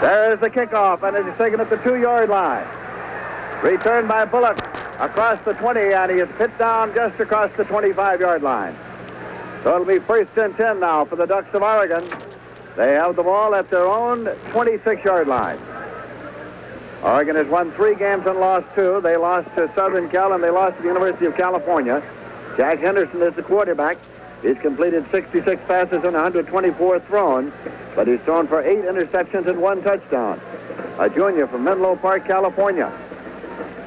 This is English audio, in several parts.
There's the kickoff, and it is taken at the 2-yard line. Returned by Bullock across the 20, and he is put down just across the 25-yard line. So it'll be 1st and 10 now for the Ducks of Oregon. They have the ball at their own 26-yard line. Oregon has won 3 games and lost 2. They lost to Southern Cal, and they lost to the University of California. Jack Henderson is the quarterback. He's completed 66 passes and 124 thrown, but he's thrown for 8 interceptions and 1 touchdown. A junior from Menlo Park, California.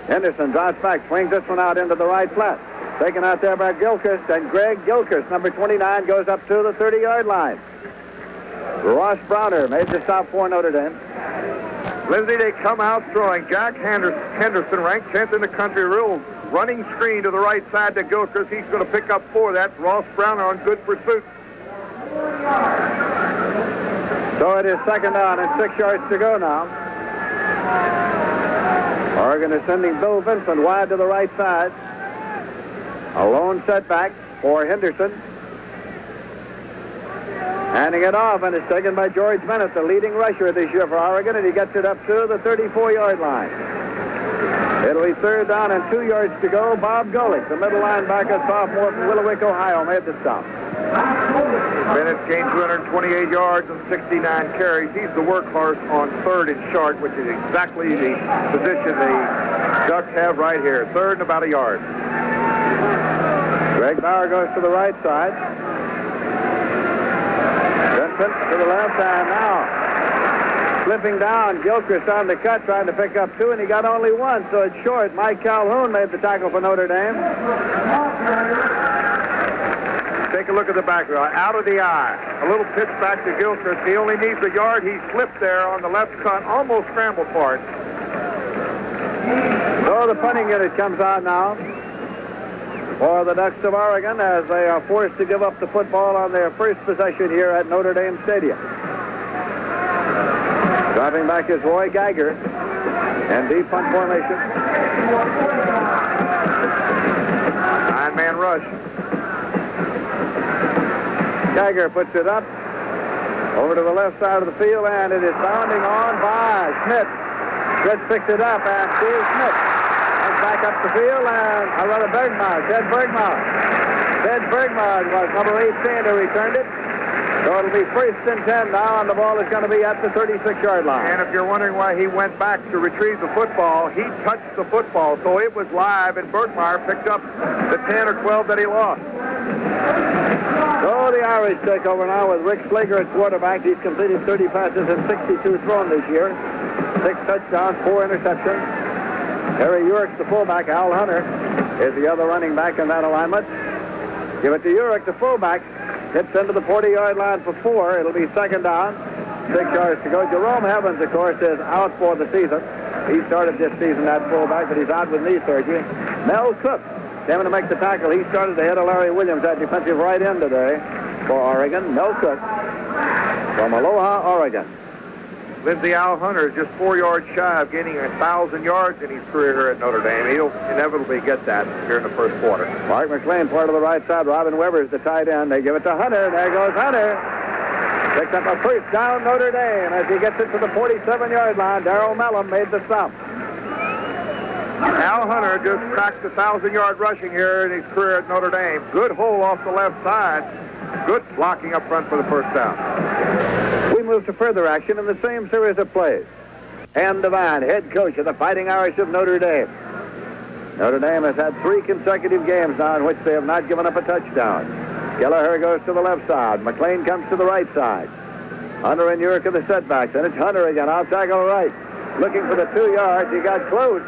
Henderson drops back, swings this one out into the right flat. Taken out there by Gilchrist, and Greg Gilchrist, number 29, goes up to the 30-yard line. Ross Browner made the stop for Notre Dame. Lindsay, they come out throwing. Jack Henderson, ranked 10th in the country, real running screen to the right side to Gilchrist. He's going to pick up 4. That's Ross Browner on good pursuit. So it is 2nd down and 6 yards to go now. Oregon is sending Bill Vincent wide to the right side. A lone setback for Henderson. Handing it off, and it's taken by George Bennett, the leading rusher this year for Oregon, and he gets it up to the 34-yard line. It'll be 3rd down and 2 yards to go. Bob Golick, the middle linebacker, sophomore from Willowick, Ohio, made the stop. Bennett gained 228 yards and 69 carries. He's the workhorse on 3rd and short, which is exactly the position the Ducks have right here. 3rd and about a yard. Greg Bauer goes to the right side. Vincent to the left, and now slipping down. Gilchrist on the cut, trying to pick up 2, and he got only 1, so it's short. Mike Calhoun made the tackle for Notre Dame. Take a look at the background. Out of the eye. A little pitch back to Gilchrist. He only needs a yard. He slipped there on the left cut, almost scrambled for it. So the punting unit comes out now for the Ducks of Oregon as they are forced to give up the football on their first possession here at Notre Dame Stadium. Dropping back is Roy Geiger and deep punt formation. 9-man rush. Geiger puts it up over to the left side of the field, and it is bounding on by Schmidt. Schmidt picks it up, and Steve Schmidt comes back up the field, and Bergmar, Ted Bergmar. Ted Bergmar was number 18 who returned it. So it'll be 1st and 10 now, and the ball is going to be at the 36-yard line. And if you're wondering why he went back to retrieve the football, he touched the football, so it was live, and Bergmar picked up the 10 or 12 that he lost. So the Irish take over now with Rick Slager at quarterback. He's completed 30 passes and 62 thrown this year. 6 touchdowns, 4 interceptions. Harry Urick, the fullback. Al Hunter is the other running back in that alignment. Give it to Urick, the fullback. Hits into the 40-yard line for 4. It'll be 2nd down. 6 yards to go. Jerome Evans, of course, is out for the season. He started this season at fullback, but he's out with knee surgery. Mel Cook came in to make the tackle. He started ahead of Larry Williams at defensive right end today for Oregon. Mel Cook from Aloha, Oregon. Lindsay, Al Hunter is just 4 yards shy of gaining 1,000 yards in his career here at Notre Dame. He'll inevitably get that here in the first quarter. Mark McLean, part of the right side. Robin Weber is the tight end. They give it to Hunter. There goes Hunter. Picks up a 1st down Notre Dame as he gets it to the 47-yard line. Darrell Mellon made the stop. Al Hunter just cracked 1,000-yard rushing here in his career at Notre Dame. Good hole off the left side. Good blocking up front for the 1st down. We move to further action in the same series of plays. Ann Devine, head coach of the Fighting Irish of Notre Dame. Notre Dame has had 3 consecutive games now in which they have not given up a touchdown. Kelleher goes to the left side. McLean comes to the right side. Hunter and Urick are the setbacks, and it's Hunter again. I'll tackle right. Looking for the 2 yards. He got close.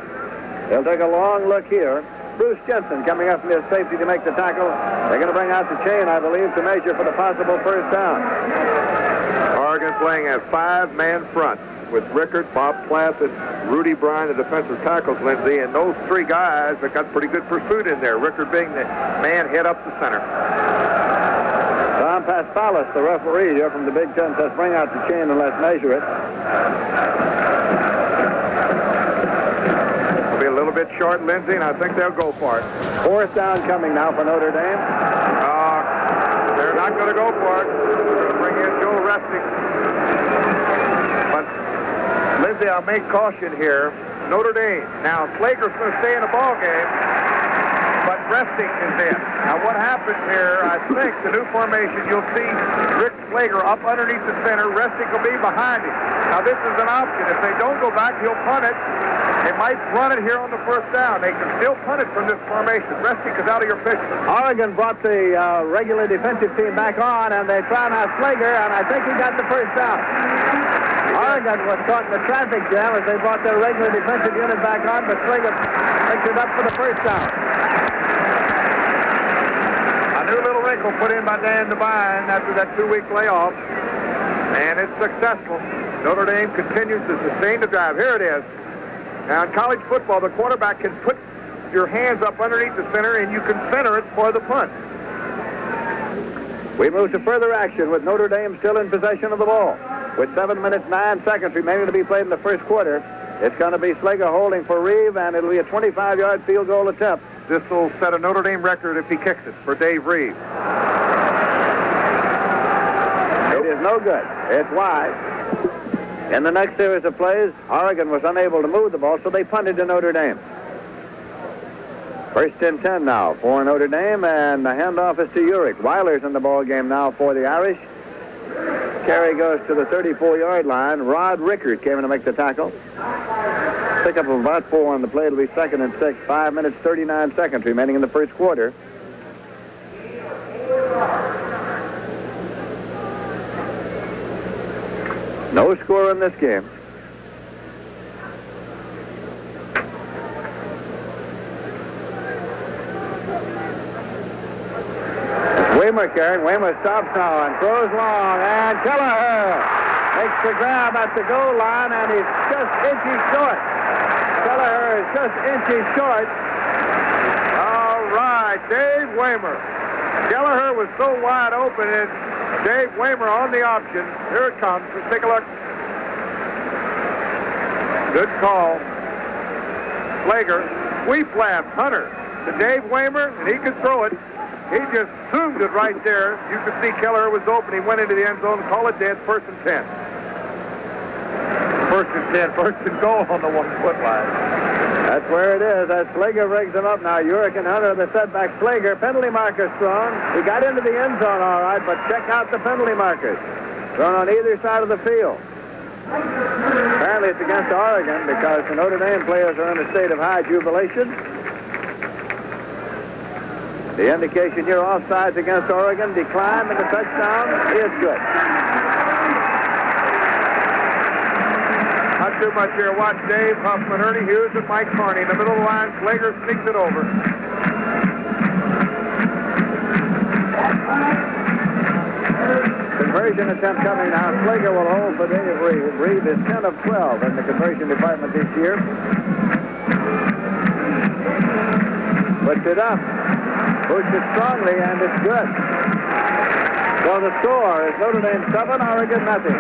He'll take a long look here. Bruce Jensen coming up from his safety to make the tackle. They're going to bring out the chain, I believe, to measure for the possible 1st down. Oregon playing a 5-man front with Rickard, Bob Platt, and Rudy Bryan, the defensive tackles, Lindsay, and those 3 guys have got pretty good pursuit in there. Rickard being the man head up the center. Tom Paspalis, the referee here from the Big Ten, says bring out the chain and let's measure it. It'll be a little bit short, Lindsay, and I think they'll go for it. 4th down coming now for Notre Dame. They're not going to go for it. They're going to bring in Joe Resnick. But the main caution here, Notre Dame. Now, Slager's going to stay in the ball game, but resting is in. Now, what happens here, I think, the new formation, you'll see Rick Slager up underneath the center. Resting will be behind him. Now, this is an option. If they don't go back, he'll punt it. They might run it here on the first down. They can still punt it from this formation. Resting is out of your picture. Oregon brought the regular defensive team back on, and they try now Slager, and I think he got the first down. Oregon was caught in the traffic jam as they brought their regular defensive unit back on, but Slager picks it up for the first down. A new little wrinkle put in by Dan Devine after that 2-week layoff, and it's successful. Notre Dame continues to sustain the drive. Here it is. Now, in college football, the quarterback can put your hands up underneath the center, and you can center it for the punt. We move to further action with Notre Dame still in possession of the ball. With 7 minutes, 9 seconds remaining to be played in the first quarter, it's going to be Slager holding for Reeve, and it'll be a 25-yard field goal attempt. This will set a Notre Dame record if he kicks it for Dave Reeve. It is no good. It's wide. In the next series of plays, Oregon was unable to move the ball, so they punted to Notre Dame. First and 10 now for Notre Dame, and the handoff is to Urich. Weiler's in the ball game now for the Irish. Carry goes to the 34-yard line. Rod Rickard came in to make the tackle. Pickup of about 4 on the play. It'll be 2nd and 6. 5 minutes, 39 seconds remaining in the first quarter. No score in this game. Waymer carrying. Waymer stops now and throws long. And Kelleher makes the grab at the goal line, and he's just inches short. Kelleher is just inches short. All right, Dave Waymer. Kelleher was so wide open, and Dave Waymer on the option. Here it comes. Let's take a look. Good call. Slager, sweep left, Hunter to Dave Waymer, and he could throw it. He just zoomed it right there. You could see Kelleher was open. He went into the end zone. Call it dead. 1st and 10. 1st and 10. 1st and goal on the 1-foot line. That's where it is. As Slager rigs him up now. Urich and Hunter, the setback. Slager, penalty marker thrown. He got into the end zone all right, but check out the penalty markers. Thrown on either side of the field. Apparently it's against Oregon because the Notre Dame players are in a state of high jubilation. The indication here, offsides against Oregon, declined, and the touchdown is good. Not too much here. Watch Dave Huffman, Ernie Hughes, and Mike Carney. In the middle of the line, Slager sneaks it over. Conversion attempt coming now. Slager will hold for Dave Reeve. Reeve is 10 of 12 in the conversion department this year. Puts it up. Puts it strongly, and it's good. So the score is Notre Dame 7, Oregon nothing.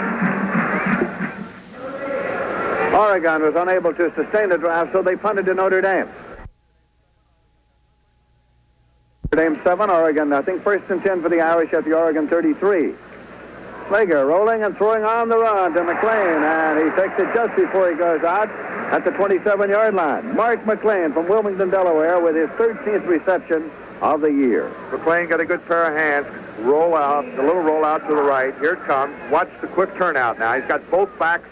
Oregon was unable to sustain the drive, so they punted to Notre Dame. Notre Dame 7, Oregon, I think 1st and 10 for the Irish at the Oregon 33. Slager rolling and throwing on the run to McLean, and he takes it just before he goes out at the 27-yard line. Mark McLean from Wilmington, Delaware, with his 13th reception of the year. McLean got a good pair of hands. Roll out, a little roll out to the right. Here it comes. Watch the quick turnout now. He's got both backs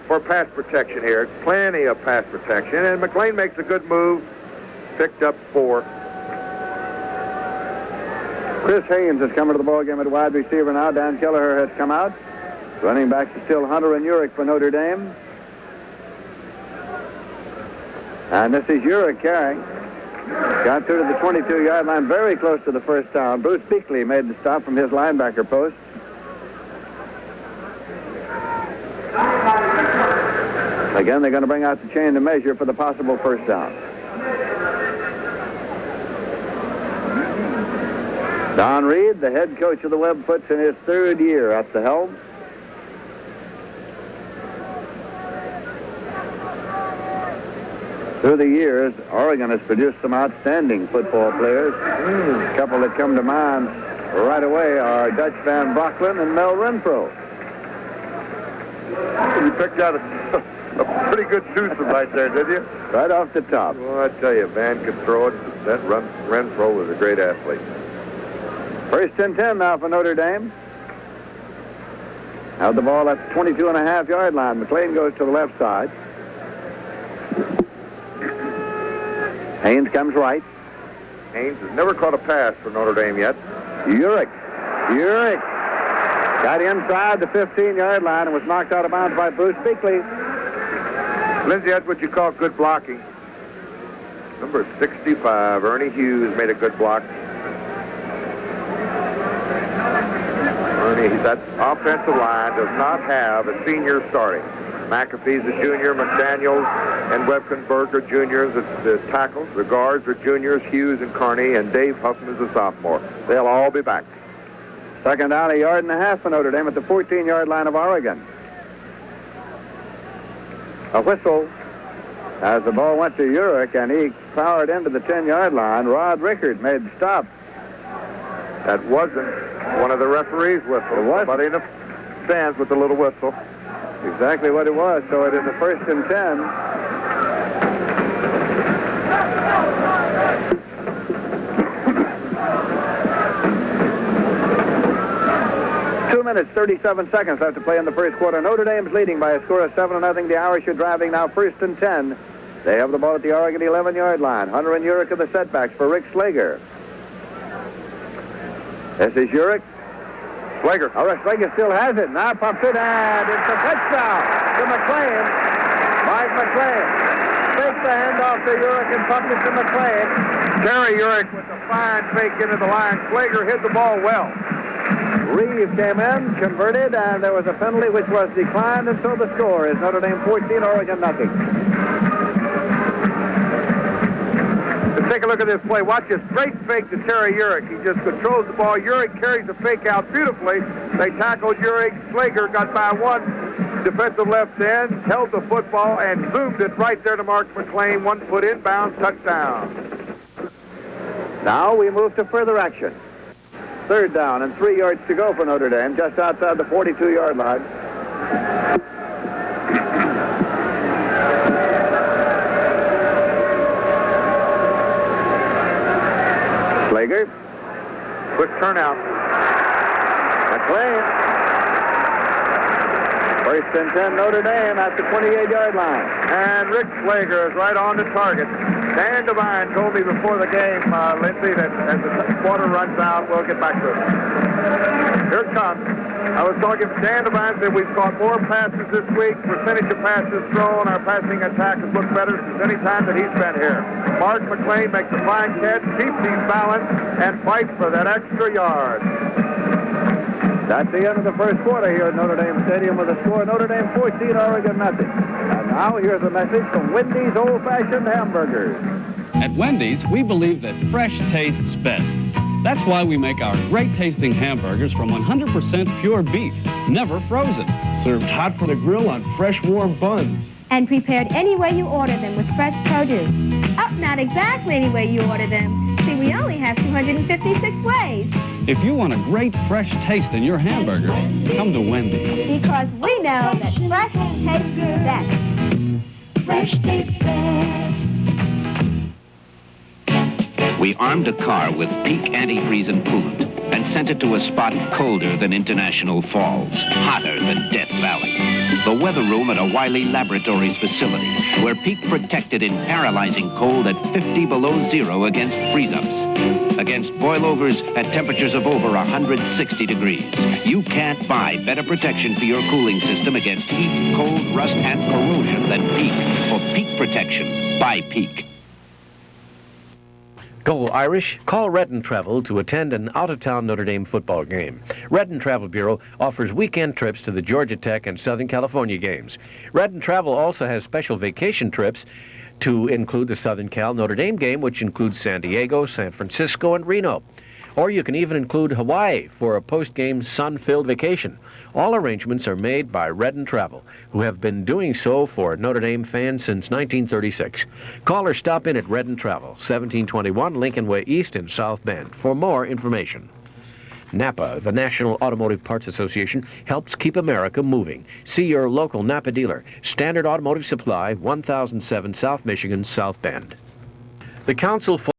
for pass protection here. Plenty of pass protection. And McLean makes a good move. Picked up 4. Chris Haynes has come into the ballgame at wide receiver now. Dan Kelleher has come out. Running backs are still Hunter and Urich for Notre Dame. And this is Urich carrying. Got through to the 22-yard line, very close to the first down. Bruce Beakley made the stop from his linebacker post. Again, they're going to bring out the chain to measure for the possible first down. Don Reed, the head coach of the Webfoots, in his 3rd year at the helm. Through the years, Oregon has produced some outstanding football players. A couple that come to mind right away are Dutch Van Brocklin and Mel Renfro. You picked out a pretty good twosome right there, did you? Right off the top. Well, I tell you, Van could throw it. That Renfro was a great athlete. First and 10 now for Notre Dame. Held the ball at the 22.5-yard line. McLean goes to the left side. Haynes comes right. Haynes has never caught a pass for Notre Dame yet. Urick got inside the 15-yard line and was knocked out of bounds by Bruce Beakley. Lindsay, that's what you call good blocking. Number 65, Ernie Hughes, made a good block. Ernie, that offensive line does not have a senior starting. McAfee's a junior, McDaniels and Webkenberg are juniors. The tackles, the guards are juniors, Hughes and Carney, and Dave Huffman is a sophomore. They'll all be back. Second down, 1.5 yards for Notre Dame at the 14-yard line of Oregon. A whistle as the ball went to Urick, and he powered into the 10-yard line. Rod Rickard made the stop. That wasn't one of the referees' whistles. It was. Somebody in the stands with a little whistle. Exactly what it was. So it is a first and 10. Two minutes, 37 seconds left to play in the first quarter. Notre Dame's leading by a score of 7-0. The Irish are driving now first and 10. They have the ball at the Oregon 11-yard line. Hunter and Urick are the setbacks for Rick Slager. This is Urick. Slager. All right, Slager still has it. Now pumps it, and it's a touchdown to McLean. Mike McLean takes the handoff to Urick and pumps it to McLean. Terry Urick with a fine fake into the line. Slager hit the ball well. Reeve came in, converted, and there was a penalty which was declined, and so the score is Notre Dame 14, Oregon nothing. Let's take a look at this play. Watch a straight fake to Terry Urick. He just controls the ball. Urick carries the fake out beautifully. They tackled Urick. Slager got by one defensive left end, held the football, and zoomed it right there to Mark McLean. 1 foot inbound, touchdown. Now we move to further action. Third down and 3 yards to go for Notre Dame, just outside the 42-yard line. Slager. Quick turnout. McLean. First and 10, Notre Dame at the 28-yard line. And Rick Slager is right on the target. Dan Devine told me before the game, Lindsay, that as the quarter runs out, we'll get back to it. Here it comes. I was talking to Dan Devine, said we've caught more passes this week. Percentage of passes thrown, our passing attack has looked better since any time that he's been here. Mark McLean makes a fine catch, keeps his balance, and fights for that extra yard. That's the end of the first quarter here at Notre Dame Stadium with a score Notre Dame 14, Oregon nothing. And now here's a message from Wendy's Old-Fashioned Hamburgers. At Wendy's, we believe that fresh tastes best. That's why we make our great-tasting hamburgers from 100% pure beef, never frozen. Served hot from the grill on fresh, warm buns. And prepared any way you order them with fresh produce. Oh, not exactly any way you order them. See, we only have 256 ways. If you want a great fresh taste in your hamburgers, come to Wendy's. Because we know that fresh tastes best. Fresh tastes best. We armed a car with peak antifreeze and coolant and sent it to a spot colder than International Falls, hotter than Death Valley. The weather room at a Wiley Laboratories facility, where Peak protected in paralyzing cold at 50 below zero against freeze-ups, against boilovers at temperatures of over 160 degrees. You can't buy better protection for your cooling system against heat, cold, rust, and corrosion than Peak. For Peak protection, buy Peak. Go Irish. Call Redden Travel to attend an out-of-town Notre Dame football game. Redden Travel Bureau offers weekend trips to the Georgia Tech and Southern California games. Redden Travel also has special vacation trips to include the Southern Cal Notre Dame game, which includes San Diego, San Francisco, and Reno. Or you can even include Hawaii for a post-game sun-filled vacation. All arrangements are made by Redden Travel, who have been doing so for Notre Dame fans since 1936. Call or stop in at Redden Travel, 1721 Lincoln Way East in South Bend, for more information. NAPA, the National Automotive Parts Association, helps keep America moving. See your local NAPA dealer. Standard Automotive Supply, 1007 South Michigan, South Bend. The Council for